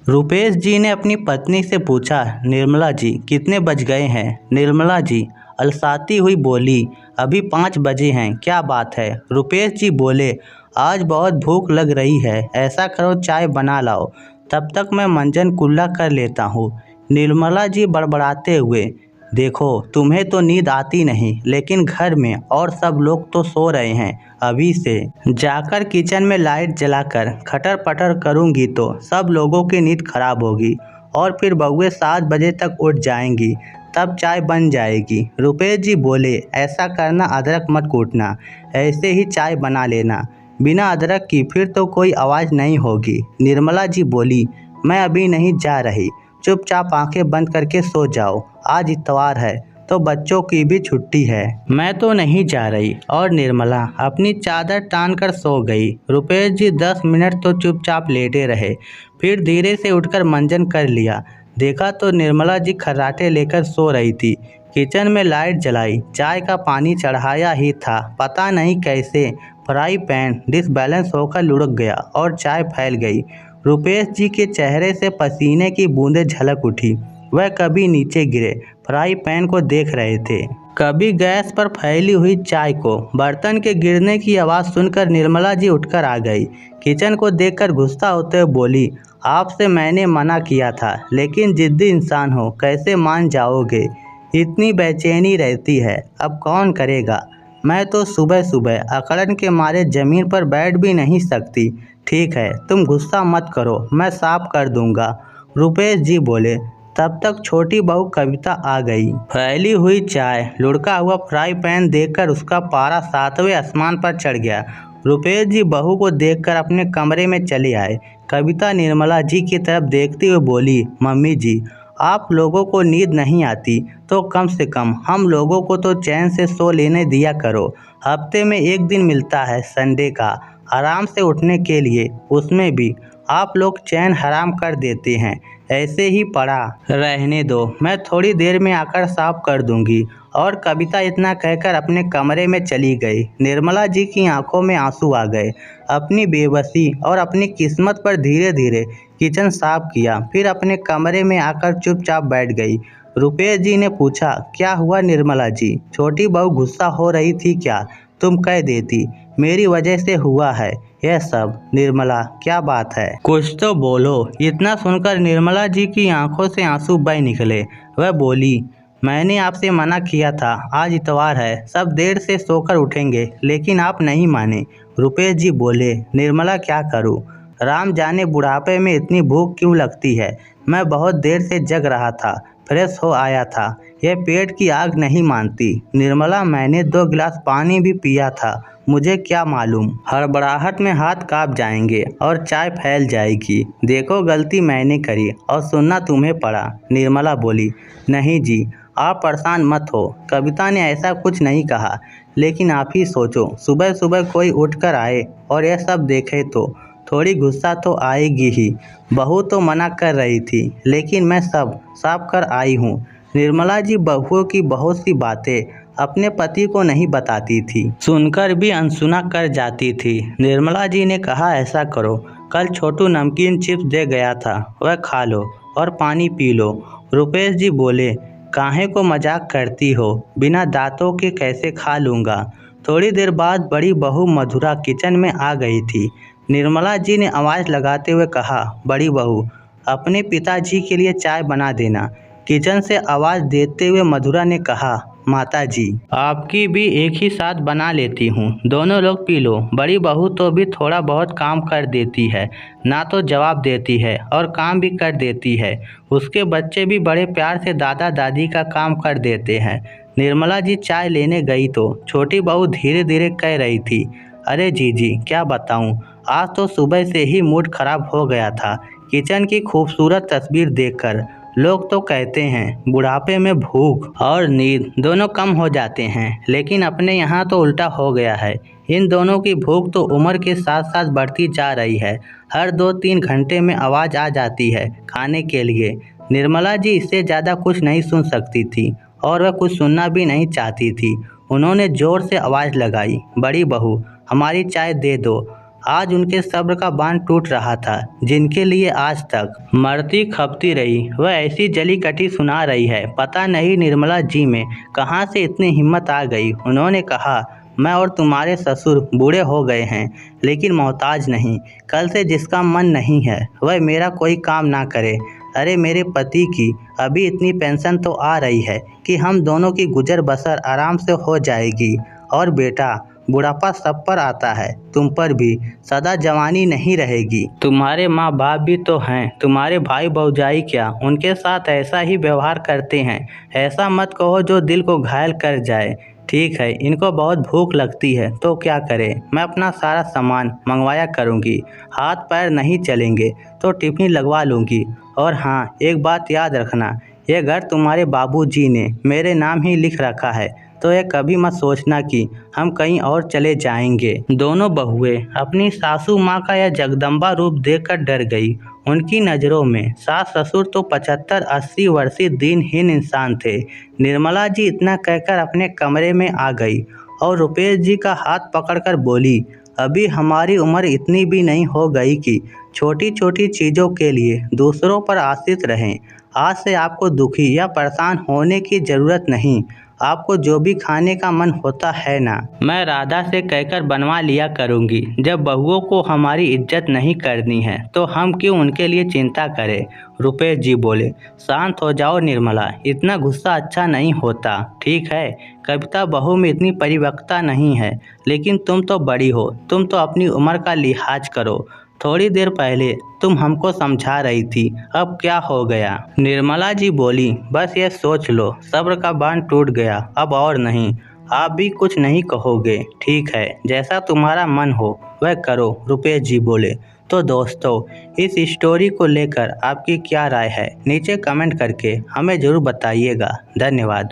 रुपेश जी ने अपनी पत्नी से पूछा, निर्मला जी कितने बज गए हैं? निर्मला जी अलसाती हुई बोली, अभी 5 बजे हैं, क्या बात है? रुपेश जी बोले, आज बहुत भूख लग रही है, ऐसा करो चाय बना लाओ, तब तक मैं मंजन कुल्ला कर लेता हूँ। निर्मला जी बड़बड़ाते हुए, देखो तुम्हें तो नींद आती नहीं, लेकिन घर में और सब लोग तो सो रहे हैं, अभी से जाकर किचन में लाइट जलाकर खटर पटर करूंगी तो सब लोगों की नींद खराब होगी और फिर बउए 7 बजे तक उठ जाएंगी, तब चाय बन जाएगी। रुपेश जी बोले, ऐसा करना, अदरक मत कूटना, ऐसे ही चाय बना लेना, बिना अदरक की फिर तो कोई आवाज़ नहीं होगी। निर्मला जी बोली, मैं अभी नहीं जा रही, चुपचाप आंखें बंद करके सो जाओ, आज इतवार है तो बच्चों की भी छुट्टी है। मैं तो नहीं जा रही। और निर्मला अपनी चादर तान कर सो गई। रुपेश जी 10 मिनट तो चुपचाप लेटे रहे, फिर धीरे से उठकर मंजन कर लिया। देखा तो निर्मला जी खर्राटे लेकर सो रही थी। किचन में लाइट जलाई, चाय का पानी चढ़ाया ही था, पता नहीं कैसे फ्राई पैन डिसबैलेंस होकर लुढ़क गया और चाय फैल गई। रुपेश जी के चेहरे से पसीने की बूंदें झलक उठी। वह कभी नीचे गिरे फ्राई पैन को देख रहे थे, कभी गैस पर फैली हुई चाय को। बर्तन के गिरने की आवाज़ सुनकर निर्मला जी उठकर आ गई। किचन को देखकर गुस्सा होते हुए बोली, आपसे मैंने मना किया था, लेकिन जिद्दी इंसान हो, कैसे मान जाओगे? इतनी बेचैनी रहती है, अब कौन करेगा? मैं तो सुबह सुबह अकड़न के मारे ज़मीन पर बैठ भी नहीं सकती। ठीक है, तुम गुस्सा मत करो, मैं साफ कर दूंगा। रुपेश जी बोले। तब तक छोटी बहू कविता आ गई। फैली हुई चाय, लुढ़का हुआ फ्राई पैन देखकर उसका पारा 7वें आसमान पर चढ़ गया। रुपेश जी बहू को देखकर अपने कमरे में चले आए। कविता निर्मला जी की तरफ देखते हुए बोली, मम्मी जी, आप लोगों को नींद नहीं आती तो कम से कम हम लोगों को तो चैन से सो लेने दिया करो। हफ्ते में एक दिन मिलता है संडे का, आराम से उठने के लिए, उसमें भी आप लोग चैन हराम कर देते हैं। ऐसे ही पड़ा रहने दो, मैं थोड़ी देर में आकर साफ कर दूंगी। और कविता इतना कहकर अपने कमरे में चली गई। निर्मला जी की आंखों में आंसू आ गए। अपनी बेबसी और अपनी किस्मत पर धीरे धीरे किचन साफ किया, फिर अपने कमरे में आकर चुपचाप बैठ गई। रुपेश जी ने पूछा, क्या हुआ निर्मला जी? छोटी बहू गुस्सा हो रही थी क्या? तुम कह देती, मेरी वजह से हुआ है यह सब। निर्मला, क्या बात है, कुछ तो बोलो। इतना सुनकर निर्मला जी की आंखों से आंसू बह निकले। वह बोली, मैंने आपसे मना किया था, आज इतवार है, सब देर से सोकर उठेंगे, लेकिन आप नहीं माने। रुपेश जी बोले, निर्मला क्या करूं? राम जाने बुढ़ापे में इतनी भूख क्यों लगती है। मैं बहुत देर से जग रहा था, फ्रेश हो आया था, यह पेट की आग नहीं मानती। निर्मला, मैंने 2 गिलास पानी भी पिया था, मुझे क्या मालूम, हड़बड़ाहट में हाथ कांप जाएंगे और चाय फैल जाएगी। देखो गलती मैंने करी और सुनना तुम्हें पड़ा। निर्मला बोली, नहीं जी, आप परेशान मत हो, कविता ने ऐसा कुछ नहीं कहा, लेकिन आप ही सोचो, सुबह सुबह कोई उठकर आए और यह सब देखे तो थोड़ी गुस्सा तो आएगी ही। बहू तो मना कर रही थी, लेकिन मैं सब साफ कर आई हूँ। निर्मला जी बहुओं की बहुत सी बातें अपने पति को नहीं बताती थी, सुनकर भी अनसुना कर जाती थी। निर्मला जी ने कहा, ऐसा करो, कल छोटू नमकीन चिप्स दे गया था, वह खा लो और पानी पी लो। रुपेश जी बोले, काहे को मजाक करती हो, बिना दांतों के कैसे खा लूँगा। थोड़ी देर बाद बड़ी बहू मधुरा किचन में आ गई थी। निर्मला जी ने आवाज़ लगाते हुए कहा, बड़ी बहू, अपने पिताजी के लिए चाय बना देना। किचन से आवाज़ देते हुए मधुरा ने कहा, माता जी, आपकी भी एक ही साथ बना लेती हूँ, दोनों लोग पी लो। बड़ी बहू तो भी थोड़ा बहुत काम कर देती है, ना तो जवाब देती है और काम भी कर देती है। उसके बच्चे भी बड़े प्यार से दादा दादी का काम कर देते हैं। निर्मला जी चाय लेने गई तो छोटी बहू धीरे धीरे कह रही थी, अरे जीजी, क्या बताऊँ, आज तो सुबह से ही मूड खराब हो गया था किचन की खूबसूरत तस्वीर देखकर। लोग तो कहते हैं बुढ़ापे में भूख और नींद दोनों कम हो जाते हैं, लेकिन अपने यहाँ तो उल्टा हो गया है। इन दोनों की भूख तो उम्र के साथ साथ बढ़ती जा रही है। हर 2-3 घंटे में आवाज़ आ जाती है खाने के लिए। निर्मला जी इससे ज़्यादा कुछ नहीं सुन सकती थी और वह कुछ सुनना भी नहीं चाहती थी। उन्होंने ज़ोर से आवाज़ लगाई, बड़ी बहू, हमारी चाय दे दो। आज उनके सब्र का बांध टूट रहा था। जिनके लिए आज तक मरती खपती रही, वह ऐसी जली कटी सुना रही है। पता नहीं निर्मला जी में कहाँ से इतनी हिम्मत आ गई। उन्होंने कहा, मैं और तुम्हारे ससुर बूढ़े हो गए हैं, लेकिन मोहताज नहीं। कल से जिसका मन नहीं है वह मेरा कोई काम ना करे। अरे मेरे पति की अभी इतनी पेंशन तो आ रही है कि हम दोनों की गुजर बसर आराम से हो जाएगी। और बेटा, बुढ़ापा सब पर आता है, तुम पर भी सदा जवानी नहीं रहेगी। तुम्हारे माँ बाप भी तो हैं, तुम्हारे भाई भौजाई क्या उनके साथ ऐसा ही व्यवहार करते हैं? ऐसा मत कहो जो दिल को घायल कर जाए। ठीक है, इनको बहुत भूख लगती है तो क्या करें, मैं अपना सारा सामान मंगवाया करूँगी। हाथ पैर नहीं चलेंगे तो टिफिन लगवा लूँगी। और हाँ, एक बात याद रखना, ये घर तुम्हारे बाबूजी ने मेरे नाम ही लिख रखा है, तो ये कभी मत सोचना कि हम कहीं और चले जाएंगे। दोनों बहुएं अपनी सासू माँ का यह जगदम्बा रूप देखकर डर गई। उनकी नज़रों में सास ससुर तो 75-80 वर्षीय दिनहीन इंसान थे। निर्मला जी इतना कहकर अपने कमरे में आ गई और रुपेश जी का हाथ पकड़कर बोली, अभी हमारी उम्र इतनी भी नहीं हो गई कि छोटी छोटी चीज़ों के लिए दूसरों पर आश्रित रहें। आज से आपको दुखी या परेशान होने की ज़रूरत नहीं। आपको जो भी खाने का मन होता है ना, मैं राधा से कहकर बनवा लिया करूँगी। जब बहुओं को हमारी इज्जत नहीं करनी है तो हम क्यों उनके लिए चिंता करें? रुपेश जी बोले, शांत हो जाओ निर्मला, इतना गुस्सा अच्छा नहीं होता। ठीक है, कविता बहू में इतनी परिपक्वता नहीं है, लेकिन तुम तो बड़ी हो, तुम तो अपनी उम्र का लिहाज करो। थोड़ी देर पहले तुम हमको समझा रही थी, अब क्या हो गया? निर्मला जी बोली, बस ये सोच लो, सब्र का बांध टूट गया, अब और नहीं। आप भी कुछ नहीं कहोगे? ठीक है, जैसा तुम्हारा मन हो वह करो, रुपेश जी बोले। तो दोस्तों, इस स्टोरी को लेकर आपकी क्या राय है? नीचे कमेंट करके हमें ज़रूर बताइएगा। धन्यवाद।